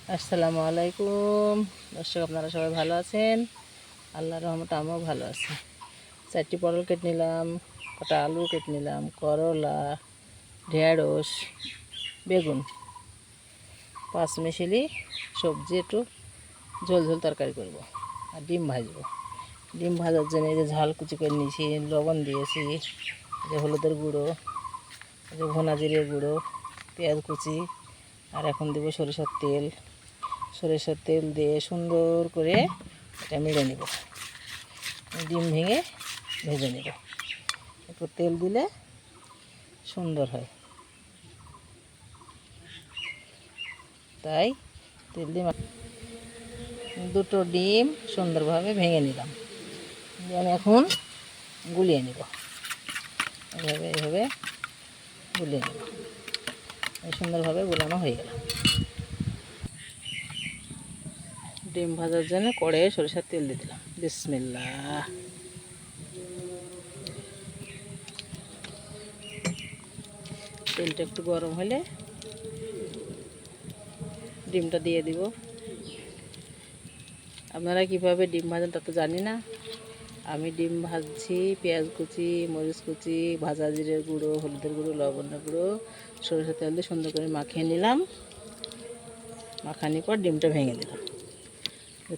আসসালামু আলাইকুম দর্শক, আপনারা সবাই ভালো আছেন? আল্লাহর রহমতে আমিও ভালো আছি। 4টি পটল কেটে নিলাম, কটা আলু কেটে নিলাম, করলা, ঢেঁড়স, বেগুন, পাঁচমিশালি সবজি, একটু ঝোল ঝোল তরকারি করব আর ডিম ভাজবো। ডিম ভাজার জন্য এই যে ঝাল কুচি করে নিয়েছি, লবণ দিয়েছি, যে হলুদের গুঁড়ো, যে ভুনা জিরের গুঁড়ো, পেঁয়াজ কুচি, আর এখন দেবো সরিষার তেল দিয়ে সুন্দর করে এটা মেরে নেব। ডিম ভেঙে ভেজে নেব। একটু তেল দিলে সুন্দর হয়, তাই তেল দিয়ে দুটো ডিম সুন্দরভাবে ভেঙে নিলাম। দিয়ে আমি এখন গুলিয়ে নেব, এইভাবে গুলিয়ে নেব। সুন্দরভাবে গুলানো হয়ে গেল। ডিম ভাজার জন্য কড়াইয়ে সরিষার তেল দিয়ে দিলাম। বিসমিল্লাহ। তেলটা একটু গরম হলে ডিমটা দিয়ে দিব। আপনারা কীভাবে ডিম ভাজেন তা তো জানি না। আমি ডিম ভাজছি, পেঁয়াজ কুচি, মরিচ কুচি, ভাজা জিরের গুঁড়ো, হলুদের গুঁড়ো, লবণের গুঁড়ো, সরিষার তেল দিয়ে সুন্দর করে মাখিয়ে নিলাম। মাখানোর পর ডিমটা ভেঙে দিলাম।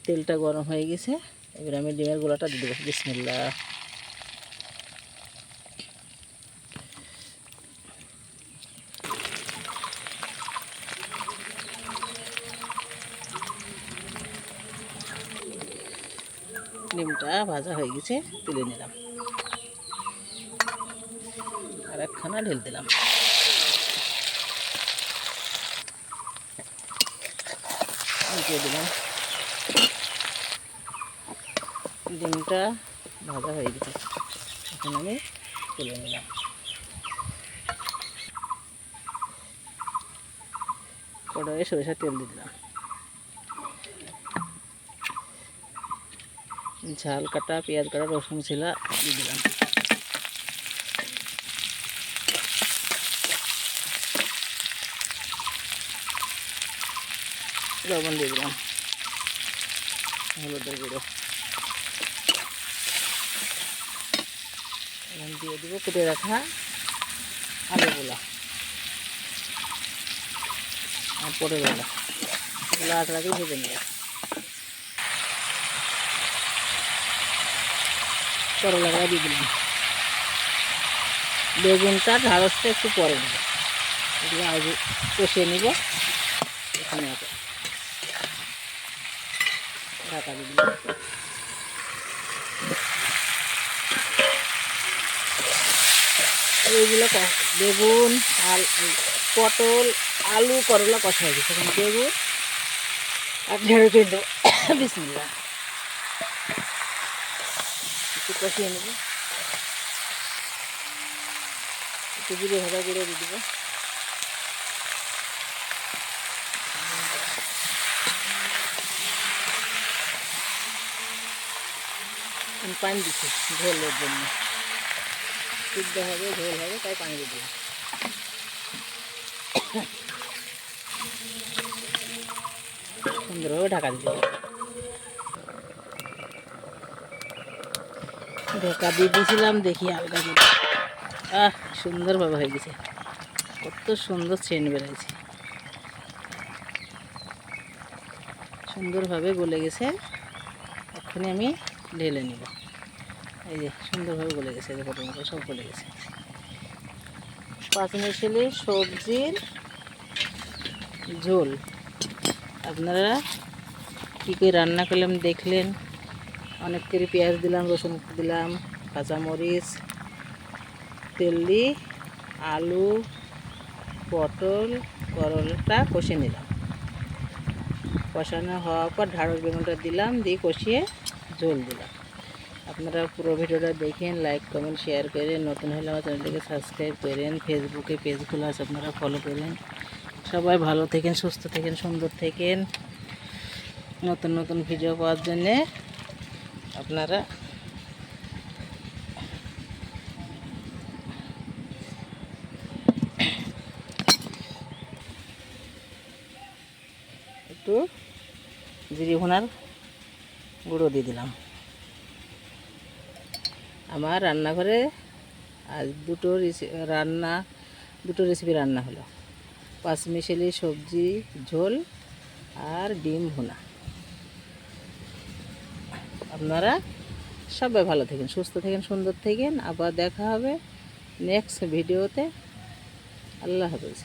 তেলটা গরম হয়ে গেছে, এবার আমি ডিমের গোলাটা দিয়ে দেবো। বিসমিল্লাহ। ডিমটা ভাজা হয়ে গেছে, তুলে নিলাম। আর একখানা ঢেলে দিলাম। উল্টে দিলাম। ডিমটা ভাজা হয়ে গেছে, এখন আমি তুলে নিলাম। কড়াইয়ে সরিষার তেল দিয়ে দিলাম। ঝাল কাটা, পেঁয়াজ কাটা, রসুন ছিলা দিয়ে দিলাম। লবণ দিয়ে দিলাম, হলুদের গুঁড়ো এখন দিয়ে দেবো কেটে রাখা আলুগুলা আর পটলগুলা, এগুলো আগে ভেজে নেব। করলাটা দিয়ে দিলাম। বেগুনটা ঢাড়সটা একটু পরে নেব, এগুলো আগে কষিয়ে নিব। এখানে আছে ঢাকা দিয়ে দিলাম। এইগুলো বেগুন, পটল, আলু, করলা কষা হয়ে গেছে। এখানে বেগুন আর ঢেঁড়স দিয়ে দেবো। বিসমিল্লাহ। একটু কষিয়ে নেব। একটু জিরে ভাজা গুঁড়ো দিয়ে দেবো। পানি দিচ্ছি ঝোলের জন্য, সিদ্ধ হবে, ঝোল হবে, তাই পানি দিয়ে দিলাম। সুন্দরভাবে ঢাকা দিয়ে দেবো। ঢাকা দিয়ে দিয়েছিলাম, দেখি আলগা করে। সুন্দরভাবে হয়ে গেছে, কত সুন্দর সেন্ট বেরোয়েছে, সুন্দরভাবে গলে গেছে। এক্ষুনি আমি ঢেলে নিব। এই যে সুন্দরভাবে গলে গেছে, যে পটলগুলো সব গলে গেছে। পাঁচমিশালি সবজির ঝোল আপনারা কী করে রান্না করলাম দেখলেন। অনেক করে পেঁয়াজ দিলাম, রসুন দিলাম, কাঁচামরিচ, তেল দিয়ে আলু, পটল, করলাটা কষে নিলাম। কষানো হওয়ার পর ঢাড়স বেগুনটা দিলাম, দিয়ে কষিয়ে ঝোল দিলাম। আপনারা পুরো ভিডিওটা দেখেন, লাইক কমেন্ট শেয়ার করেন। নতুন হলে আমার চ্যানেলটিকে সাবস্ক্রাইব করেন। ফেসবুকে পেজগুলো আছে, আপনারা ফলো করেন। সবাই ভালো থাকেন, সুস্থ থাকেন, সুন্দর থাকেন। নতুন নতুন ভিডিও পাওয়ার জন্যে আপনারা একটু জিরে ভুনার গুঁড়ো দিয়ে দিলাম। আমার রান্নাঘরে আজ দুটো রেসিপি রান্না হলো, পাঁচমিশালি সবজি ঝোল আর ডিম ভুনা। আপনারা সবাই ভালো থাকেন, সুস্থ থাকেন, সুন্দর থাকেন। আবার দেখা হবে নেক্সট ভিডিওতে। আল্লাহ হাফেজ।